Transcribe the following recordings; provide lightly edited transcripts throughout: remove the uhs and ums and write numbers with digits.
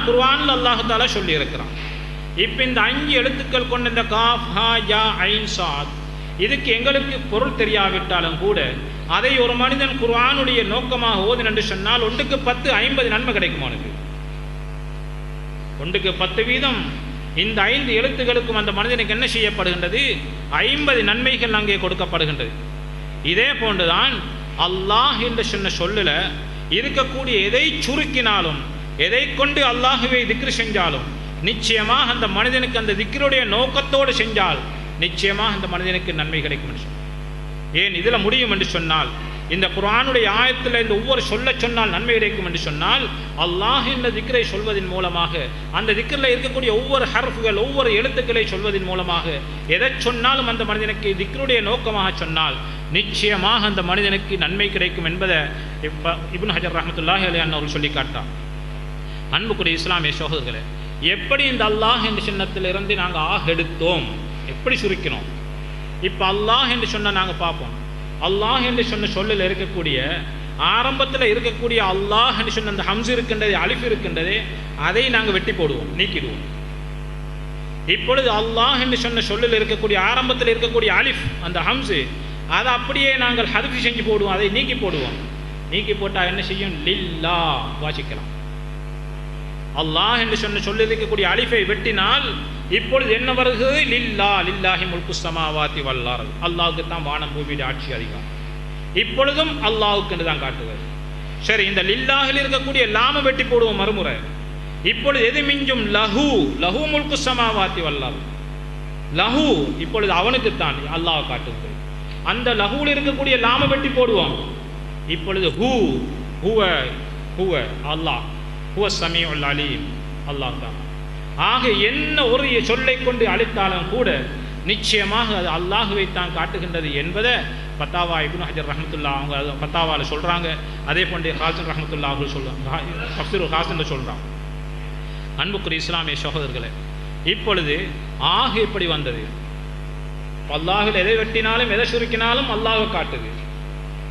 குர்ஆன்ல அல்லாஹ் தஆலா சொல்லி இருக்கிறான். இப்போ இந்த 5 எழுத்துக்கள் கொண்ட இந்த காஃப் ஹா யா ஐன் சாத் இதுக்கு எங்களுக்கு பொருள் தெரியாவிட்டாலும் கூட அதை ஒரு மனிதன் குர்ஆனுடைய நோக்கமாக ஓதினான் என்று சொன்னால் 1க்கு 10 50 நன்மை கிடைக்கும். அவனுக்கு 1க்கு 10 வீதம் இந்த 5 எழுத்துக்களுக்கும் அந்த மனிதனுக்கு என்ன செய்யப்படுகின்றது? 50 நன்மைகள் அங்கே கொடுக்கப்படுகின்றது. இதே போன்றுதான் அல்லாஹ் என்று சொன்ன சொல்லுல இருக்கக்கூடிய எதை சுருக்கினாலும் எதை கொண்டு அல்லாஹுவை திக்ர் செஞ்சாலும் நிச்சயமாக அந்த மனிதனுக்கு அந்த திக்ருடைய நோக்கத்தோடு செஞ்சால் நிச்சயமாக அந்த மனிதனுக்கு நன்மை கிடைக்கும் என்று சொன்னார். ஏன் இதில் முடியும் என்று சொன்னால் இந்த குர்ஆனுடைய ஆயத்தில் இந்த ஒவ்வொரு சொல்ல சொன்னால் நன்மை கிடைக்கும் என்று சொன்னால் அல்லாஹ் என்ற திக்ரை சொல்வதன் மூலமாக அந்த திக்ரில் இருக்கக்கூடிய ஒவ்வொரு ஹர்ஃப்கள் ஒவ்வொரு எழுத்துக்களை சொல்வதன் மூலமாக எதை சொன்னாலும் அந்த மனிதனுக்கு திக்ருடைய நோக்கமாக சொன்னால் நிச்சயமாக அந்த மனிதனுக்கு நன்மை கிடைக்கும் என்பதை இப்னு ஹஜர் ரஹ்மத்துல்லாஹி அலைஹி அவர்கள் சொல்லி காட்டார். அன்புக்குரிய இஸ்லாமிய சகோதரர்களே, எப்படி இந்த அல்லாஹ் என்ற சின்னத்திலிருந்து நாங்கள் எடுத்தோம், எப்படி சுருக்கினோம்? இப்போ அல்லாஹ் என்று சொன்ன நாங்கள் பார்ப்போம். அல்லாஹ் என்று சொன்ன சொல்லில் இருக்கக்கூடிய ஆரம்பத்தில் இருக்கக்கூடிய அல்லாஹ் என்று சொன்ன அந்த ஹம்ஸ் இருக்கின்றது, அலிஃப் இருக்கின்றது, அதை நாங்கள் வெட்டி போடுவோம், நீக்கிடுவோம். இப்பொழுது அல்லாஹ் என்று சொன்ன சொல்லில் இருக்கக்கூடிய ஆரம்பத்தில் இருக்கக்கூடிய அலிஃப் அந்த ஹம்ஸு அதை அப்படியே நாங்கள் ஹதுஃப் செஞ்சு போடுவோம், அதை நீக்கி போடுவோம். நீக்கி போட்டால் என்ன செய்யும்? லில்லா வாசிக்கலாம். அல்லாஹ் என்று சொன்ன சொல்லி இருக்கக்கூடிய அலிஃபை வெட்டினால் இப்பொழுது என்ன வருகிறது? லில்லா லில்லாஹி முல்கு ஸமாவாதி வல் அர்த், அல்லாஹ்வுக்கு தான் வானம் பூமியுடைய ஆட்சி அதிகாரம். இப்பொழுதும் அல்லாஹ்வுக்கு என்று தான் காட்டுகிறது. சரி, இந்த லில்லாஹில் இருக்கக்கூடிய லாம வெட்டி போடுவோம் மறுமுறை. இப்பொழுது எது மிஞ்சும்? லஹு லஹு முல்கு ஸமாவாதி வல் அர்த், லஹு இப்பொழுது அவனுக்கு தான் அல்லாஹ் காட்டுகிறது. அந்த லஹுவில் இருக்கக்கூடிய லாம வெட்டி போடுவோம். இப்பொழுது ஹூ ஹுவ ஹுவ அல்லாஹ் ஹுவ ஸமீஉல் அலீம், அல்லாஹ் தான். ஆக என்ன ஒரு சொல்லை கொண்டு அழைத்தாலும் கூட நிச்சயமாக அது அல்லாஹுவை தான் காட்டுகின்றது என்பதை பத்தாவா இப்னு ஹஜர் ரஹ்மத்துல்லாஹ் அவங்க பத்தாவாவில் சொல்கிறாங்க. அதே போன்று ஹாசன் ரஹ்மத்துல்லாஹ் அவர்கள் சொல்கிறாங்க, தஃப்சீர் ஹாசன் சொல்கிறாங்க. அன்புக்குரிய இஸ்லாமிய சகோதரர்களே, இப்பொழுது ஆக எப்படி வந்தது? அல்லாஹில் எதை வெட்டினாலும் எதை சுருக்கினாலும் அல்லாஹை காட்டுது.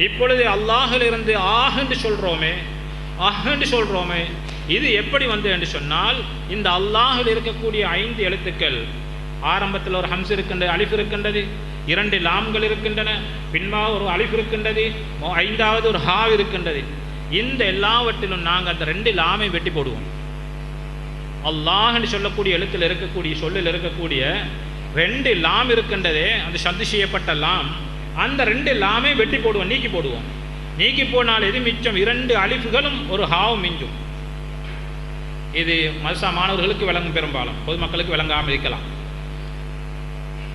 இப்பொழுது அல்லாஹில் இருந்து ஆஹ் என்று சொல்கிறோமே, என்று சொல்கிறோமே, இது எப்படி வந்து என்று சொன்னால் இந்த அல்லாஹில் இருக்கக்கூடிய 5 எழுத்துக்கள் ஆரம்பத்தில் ஒரு ஹம்ஸ் இருக்கின்றது, அலிஃப் இருக்கின்றது, 2 லாம்கள் இருக்கின்றன, பின்பாக ஒரு அலிஃப் இருக்கின்றது, 5வது ஒரு ஹா இருக்கின்றது. இந்த எல்லாவற்றிலும் நாங்கள் அந்த 2 லாமை வெட்டி போடுவோம். அல்லாஹ் என்று சொல்லக்கூடிய எழுத்தில் இருக்கக்கூடிய சொல்லில் இருக்கக்கூடிய 2 லாம் இருக்கின்றதே, அந்த சந்து செய்யப்பட்ட லாம், அந்த 2 லாமை வெட்டி போடுவோம், நீக்கி போடுவோம். நீக்கி போனால் எது மிச்சம்? 2 அலிஃப்களும் ஒரு ஹாவும் மிஞ்சும். இது மதரசா மாணவர்களுக்கு விளங்கும், பெரும்பாலும் பொதுமக்களுக்கு விளங்காமல் இருக்கலாம்.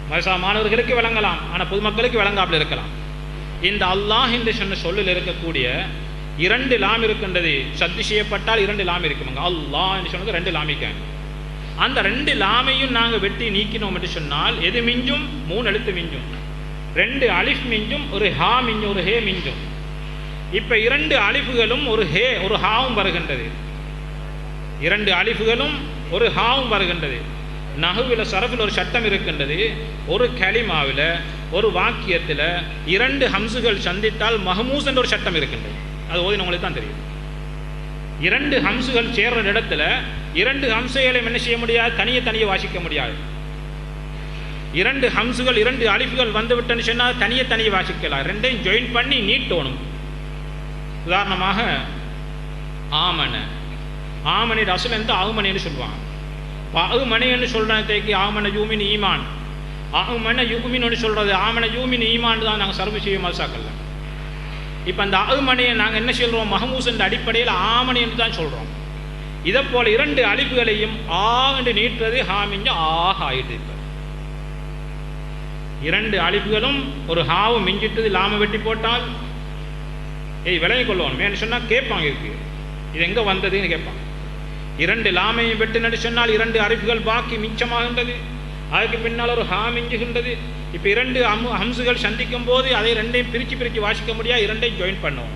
மதரசா மாணவர்களுக்கு விளங்கலாம், ஆனால் பொதுமக்களுக்கு விளங்காமல் இருக்கலாம். இந்த அல்லாஹ் என்று சொன்ன சொல்லில் இருக்கக்கூடிய 2 லாம் இருக்கின்றது, சத்து செய்யப்பட்டால் 2 லாம் இருக்குமாங்க. அல்லாஹ் என்று சொன்னது 2 லாமிக்காங்க. அந்த 2 லாமையும் நாங்கள் வெட்டி நீக்கினோம் என்று சொன்னால் எது மிஞ்சும்? 3 எழுத்து மிஞ்சும், 2 அலிஃப் மிஞ்சும், ஒரு ஹா மிஞ்சும், ஒரு ஹே மிஞ்சும். இப்போ 2 அலிஃபுகளும் ஒரு ஹே ஒரு ஹாவும் வருகின்றது. 2 அலிஃபுகளும் ஒரு ஹாவும் வருகின்றது. நஹுவில் சரஃபில் ஒரு சட்டம் இருக்கின்றது. ஒரு கலிமாவில் ஒரு வாக்கியத்தில் 2 ஹம்ஸுகள் சந்தித்தால் மஹமூஸ் என்ற ஒரு சட்டம் இருக்கின்றது. அது ஓதினவங்களுக்கு தான் தெரியும். 2 ஹம்ஸுகள் சேர்ற இடத்துல 2 ஹம்ஸுகளையும் என்ன செய்ய முடியாது? தனியே வாசிக்க முடியாது. 2 ஹம்ஸுகள் 2 அலிஃபுகள் வந்து விட்டேன்னு சொன்னால் தனியே வாசிக்கலாம். 2ஐயும் ஜாயின் பண்ணி நீட்டணும். உதாரணமாக ஆமன, ஆமனி ரசூல் என்று ஆகுமணின்னு சொல்லுவாங்க. ஆகுமணின்னு சொல்கிறதுக்கு ஆமன யூமின் ஈமான், ஆகுமன யூமின்னு சொல்கிறது ஆமன யூமின் ஈமான் தான் நாங்கள் சர்வ செய்ய மசாக்கல்ல. இப்போ அந்த ஆகுமணியை நாங்கள் என்ன சொல்கிறோம்? மஹமூஸ் என்ற அடிப்படையில் ஆமணி என்று தான் சொல்கிறோம். இதை போல் 2 அலிஃபுகளையும் ஆ என்று நீட்டுறது ஹாமிஞ்ச ஆக ஆகிட்டு. இப்போ 2 அலிஃபுகளும் ஒரு ஹாவும் மிஞ்சிட்டது, லாம வெட்டி போட்டால் விளங்கி கொள்வோம். வேணும் சொன்னால் கேட்பாங்க, இருக்கு இது எங்கே வந்ததுன்னு கேட்பாங்க. 2 லாமையும் வெட்டு சொன்னால் 2 அரிப்புகள் பாக்கி மிச்சமாகின்றது. அதுக்கு பின்னால் ஒரு ஹா மிஞ்சுகின்றது. இப்போ 2 ஹம்ஸுகள் சந்திக்கும் போது அதை 2ஐயும் பிரித்து வாசிக்க முடியாது. 2ஐயும் ஜாயின் பண்ணுவோம்,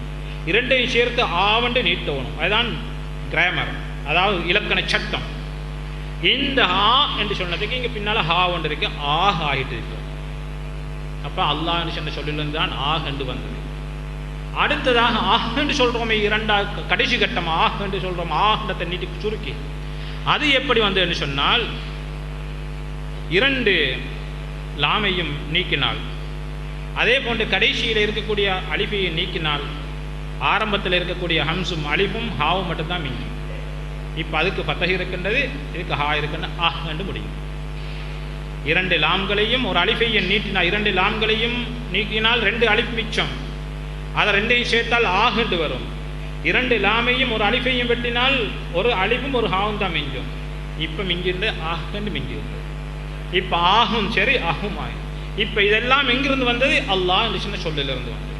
2ஐயும் சேர்த்து ஆவண்டு நீட்டணும். அதுதான் கிராமர், அதாவது இலக்கண சட்டம். இந்த ஹா என்று சொன்னதுக்கு இங்கே பின்னால் ஹா ஒன்று இருக்கு, ஆக ஆகிட்டு இருக்கு. அப்போ அல்லாஹ் என்று சொன்ன சொல்லிலிருந்து தான் ஆக என்று வந்தது. அடுத்ததாக ஆஹ் என்று சொல்கிறோமே, 2 கடைசி கட்டம் ஆஹ் என்று சொல்கிறோம். ஆஹ்ன்றத்தை நீட்டி சுருக்கி அது எப்படி வந்ததுன்னு சொன்னால், 2 லாமையும் நீக்கினால், அதே போன்று கடைசியில் இருக்கக்கூடிய அலிஃபையை நீக்கினால், ஆரம்பத்தில் இருக்கக்கூடிய ஹம்ஸும் அலிஃபும் ஹாவும் மட்டும்தான் மிஞ்சும். இப்போ அதுக்கு ஃபத்தஹ் இருக்கின்றது, இதுக்கு ஹா இருக்கின்ற அஹ் என்று முடியும். 2 லாம்களையும் ஒரு அலிஃபையை நீட்டினால், 2 லாம்களையும் நீக்கினால் 2 அலிஃப் மிச்சம். அதை 2ஐயும் சேர்த்தால் ஆஹ் என்று வரும். 2 லாமையும் ஒரு அலிஃபையும் வெட்டினால் ஒரு அலிஃபும் ஒரு ஹாவும் தான் மிஞ்சும். இப்போ மிஞ்சிருந்து ஆஹ் என்று மிஞ்சிருந்தது. இப்போ ஆகும் சரி, அஹும் ஆகும். இப்போ இதெல்லாம் எங்கிருந்து வந்தது? அல்லாஹ் என்று சொன்ன சொல்லிலிருந்து வந்தது.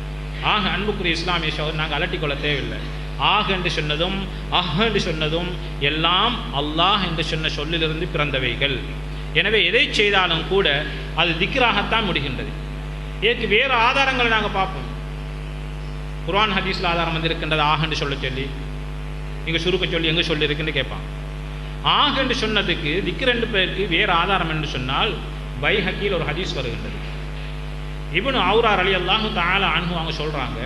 ஆக அன்புக்குரிய இஸ்லாமிய சகோதரர், நாங்கள் அலட்டிக்கொள்ள தேவையில்லை. ஆக என்று சொன்னதும் அஹ் என்று சொன்னதும் எல்லாம் அல்லாஹ் என்று சொன்ன சொல்லிலிருந்து பிறந்தவைகள். எனவே எதை செய்தாலும் கூட அது திக்ராகத்தான் முடிகின்றது. இதற்கு வேறு ஆதாரங்களை நாங்கள் பார்ப்போம். குர்ஆன் ஹதீஸில் ஆதாரம் வந்திருக்கின்றது ஆக என்று சொல்ல சொல்லி, இங்கே சுருக்க சொல்லி எங்கே சொல்லி இருக்குன்னு கேட்பான். ஆக என்று சொன்னதுக்கு திக்ர் என்று பேருக்கு வேறு ஆதாரம் என்று சொன்னால், பைஹக்கியில் ஒரு ஹதீஸ் வருகின்றது. இப்னு அவுரார் ரலியல்லாஹு தஆலா அன்ஹு அவங்க சொல்கிறாங்க,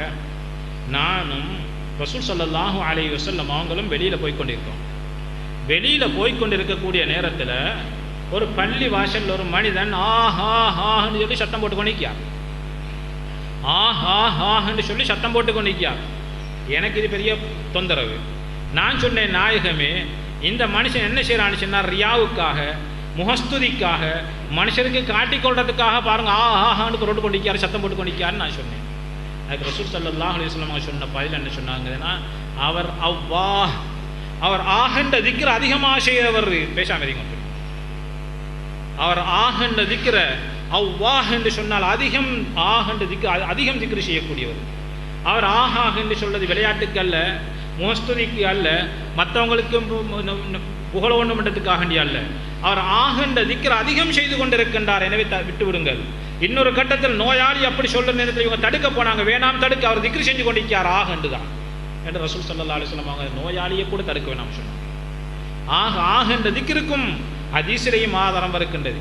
நானும் ரசூல் ஸல்லல்லாஹு அலைஹி வஸல்லம் அவங்களும் வெளியில் போய்கொண்டிருக்கோம். வெளியில் போய்கொண்டிருக்கக்கூடிய நேரத்தில் ஒரு பள்ளி வாசலில் ஒரு மனிதன் ஆஹான்னு சொல்லி சத்தம் போட்டு கொண்டிருக்கார். ஆஹான்னு சொல்லி சத்தம் போட்டு கொண்டிருக்கார். எனக்கு இது பெரிய தொந்தரவு. நான் சொன்னேன், நாயகமே, இந்த மனுஷன் என்ன செய்யறான்னு சொன்னார், ரியாவுக்காக, முகஸ்துதிக்காக, மனுஷருக்கு காட்டிக்கொள்றதுக்காக பாருங்க ஆஹான்னு கொண்டு கொண்டிருக்காரு, சத்தம் போட்டு கொண்டிருக்காருன்னு நான் சொன்னேன். அதுக்கு ரசூல் ஸல்லல்லாஹு அலைஹி வஸல்லம் சொன்ன பதில் என்ன சொன்னாங்கன்னா, அவர் ஆகண்ட திக்ர அதிகமாக செய்கிறவர். பேசாம இருங்க. அவர் ஆகண்ட திக்ர அவ்வாஹ் என்று சொன்னால் அதிகம் ஆகண்ட திக்ர அதிகம் திக்ரு செய்யக்கூடியவர். அவர் ஆஹாஹ் என்று சொல்றது விளையாட்டுக்கு அல்ல, மோஸ்துதிக்கு அல்ல, மற்றவங்களுக்கு புகழ ஒன்று மன்றத்துக்காக அல்ல. அவர் ஆகண்ட திக்ர அதிகம் செய்து கொண்டிருக்கின்றார். எனவே விட்டு விடுங்கள். இன்னொரு கட்டத்தில் நோயாளி அப்படி சொல்ற நேரத்தில் இவங்க தடுக்க போனாங்க, வேணாம் தடுக்க, அவர் திக்ரு செஞ்சு கொண்டிருக்கார் ஆகண்டு தான் என்று ரசூல் ஸல்லல்லாஹு அலைஹி வஸல்லம் அவங்க நோயாளியை கூட தடுக்க வேணாம் சொன்னாங்க. ஆகண்ட திக்ருக்கும் ஹதீஸிலேயும் ஆதாரம் இருக்கின்றது.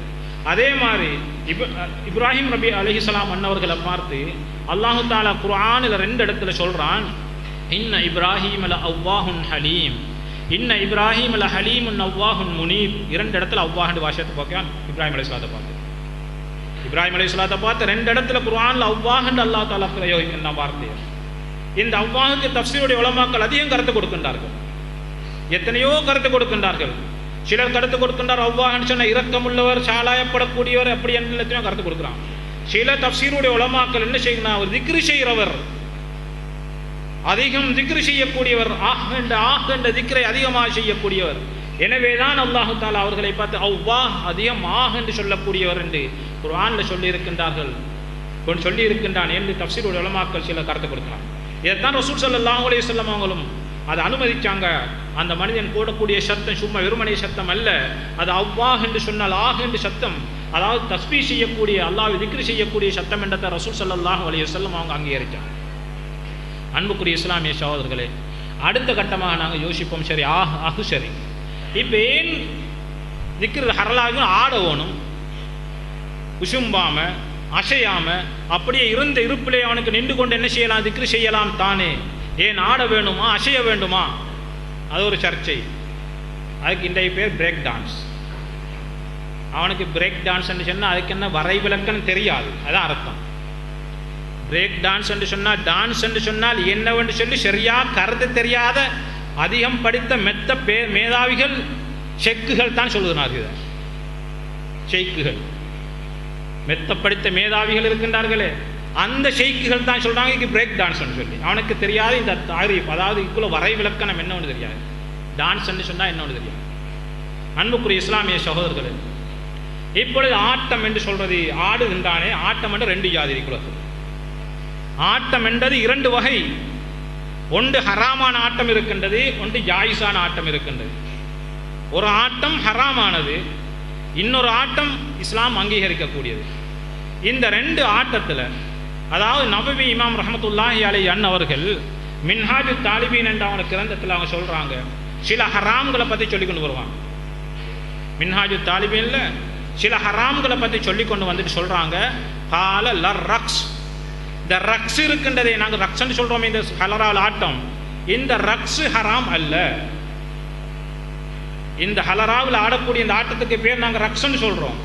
அதே மாதிரி இப்ராஹிம் நபி அலைஹிஸ்ஸலாம் அன்னவர்களை பார்த்து அல்லாஹு தஆலா குர்ஆனில் 2 இடத்துல சொல்றான், இன்ன இப்ராஹீம் அவ்வாஹுன் ஹலீம், இன்ன இப்ராஹீம் ஹலீமுன் அவ்வாஹுன் முனீப். 2 இடத்துல அவ்வாஹ்ன்ற வாசகத்தை பார்க்கலாம். இப்ராஹிம் அலைஹிஸ்ஸலாத்தை பார்த்து இப்ராஹிம் அலைஹிஸ்ஸலாத்தை பார்த்து 2 இடத்துல குர்ஆனில் அவ்வாஹ்ன்ற அல்லாஹ் தஆலா பிரயோகிக்கின்ற வார்த்தை. இந்த அவ்வாஹுக்கு தஃப்ஸீருடைய உலமாக்கள் அதிகம் கருத்து கொடுக்கின்றார்கள். எத்தனையோ கருத்து கொடுக்கின்றார்கள். சிலர் கருத்து கொடுக்கின்றார், அவ்வாஹ்னு சொன்ன இரக்கமுள்ளவர், சாலாயப்படக்கூடியவர், அப்படி எல்லாத்தையும் கருத்து கொடுக்குறான். சில தஃப்ஸீருடைய உலமாக்கள் என்ன செய்யணும், அவர் திக்ரு செய்கிறவர், அதிகம் திக்ரு செய்யக்கூடியவர், ஆகண்ட திக்ரை அதிகமாக செய்யக்கூடியவர். எனவேதான் அல்லாஹு தஆலா அவர்களை பார்த்து அவ்வாஹ் அதிகம் என்று சொல்லக்கூடியவர் என்று குர்ஆனில் சொல்லி இருக்கின்றான் என்று தஃப்ஸீருடைய உலமாக்கள் சில கருத்து கொடுக்கிறார். இதைத்தான் ரசூல் ஸல்லல்லாஹு அலைஹி வஸல்லம் அவங்களும் அதை அனுமதிச்சாங்க. அந்த மனிதன் போடக்கூடிய சத்தம் சும்மா வெறுமனை சத்தம் அல்ல, அது அவ்வாஹ் என்று சொன்னால் ஆஹ் என்று சத்தம், அதாவது தஸ்பீஹ் செய்யக்கூடிய, அல்லாஹ்வை திக்ர் செய்யக்கூடிய சத்தம் என்றதை ரசூல் ஸல்லல்லாஹு அலைஹி வஸல்லம் அவங்க அங்கீகரிச்சாங்க. அன்புக்குரிய இஸ்லாமிய சகோதரர்களே, அடுத்த கட்டமாக நாங்கள் யோசிப்போம், சரி ஆஹு சரி, இப்போ ஏன் திக்ர் ஹரலாகும் ஆட வேணும், உசும்பாம அசையாம அப்படியே இருந்த இருப்பிலே அவனுக்கு நின்று கொண்டு என்ன செய்யலாம், திக்ரு செய்யலாம் தானே, ஏன் ஆட வேண்டுமா அசைய வேண்டுமா? அது ஒரு சர்ச்சை. அதுக்கு இன்றைய பேர் பிரேக் டான்ஸ். அவனுக்கு பிரேக் டான்ஸ் என்று சொன்னால் அதுக்கு என்ன வரைவிலக்கணம் தெரியாது, அதான் அர்த்தம். பிரேக் டான்ஸ் என்று சொன்னால், டான்ஸ் என்று சொன்னால் என்னவென்று சொல்லி சரியாக கருத்து தெரியாத அதிகம் படித்த மெத்த மேதாவிகள் ஷெக்குகள் தான் சொல்லுகிறார்கள். ஷெய்க்குகள், மெத்த படித்த மேதாவிகள் இருக்கின்றார்களே, அந்த ஷெய்க்குகள் தான் சொல்கிறாங்க இது பிரேக் டான்ஸ்ன்னு சொல்லி. அவனுக்கு தெரியாது இந்த தாரீஃப், அதாவது இதுக்குள்ள வரைவிலக்கணம் என்ன ஒன்று தெரியாது, டான்ஸ்ன்னு சொன்னால் என்ன ஒன்று தெரியாது. அன்புக்குரிய இஸ்லாமிய சகோதரர்களே, இப்பொழுது ஆட்டம் என்று சொல்றது, ஆடுகின்றானே, ஆட்டம் என்று 2 ஜாதி இருக்கிறது. ஆட்டம் என்றது 2 வகை. ஒன்று ஹராமான ஆட்டம் இருக்கின்றது, ஒன்று ஜாயிஸான ஆட்டம் இருக்கின்றது. ஒரு ஆட்டம் ஹராமானது, இன்னொரு ஆட்டம் இஸ்லாம் அங்கீகரிக்கக்கூடியது. இந்த 2 ஆட்டத்தில், அதாவது நபவி இமாம் ரஹ்மத்துல்லாஹி அலைஹி அவர்கள் மின்ஹாஜு தாலிபீன் என்ற அவங்க கிரந்தத்தில் அவங்க சொல்கிறாங்க, சில ஹராம்களை பற்றி சொல்லி கொண்டு வருவாங்க. மின்ஹாஜு தாலிபீனில் சில ஹராம்களை பற்றி சொல்லி கொண்டு வந்துட்டு சொல்கிறாங்க, கால லர் ரக்ஸ், இந்த ரக்ஸ் இருக்கின்றதே, நாங்கள் ரக்ஸ்ன்னு சொல்கிறோம் இந்த ஹலரால் ஆட்டம், இந்த ரக்ஸ் ஹராம் அல்ல. இந்த ஹலராவில் ஆடக்கூடிய இந்த ஆட்டத்துக்கு பேர் நாங்கள் ரக்ஸ்ன்னு சொல்கிறோம்.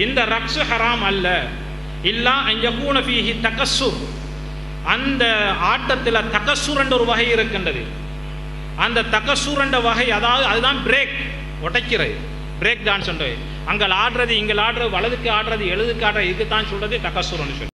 இந்த ரக்ஸ் ஹராம் அல்ல. இல்லா அய்யகூன ஃபீஹி தகஸ்ஸுர், அந்த ஆட்டத்தில் தகஸ்ஸுர் என்ற ஒரு வகை இருக்கின்றது. அந்த தகஸ்ஸுர் என்ற வகை, அதாவது அதுதான் பிரேக், உடைக்கிறது, பிரேக் டான்ஸ். அங்கே ஆடுறது, இங்கே ஆடுறது, வலதுக்கு ஆடுறது, எழுதுக்கு ஆடுறது, இதுக்கு தான் சொல்கிறது தகஸ்ஸுர்னு சொல்லி.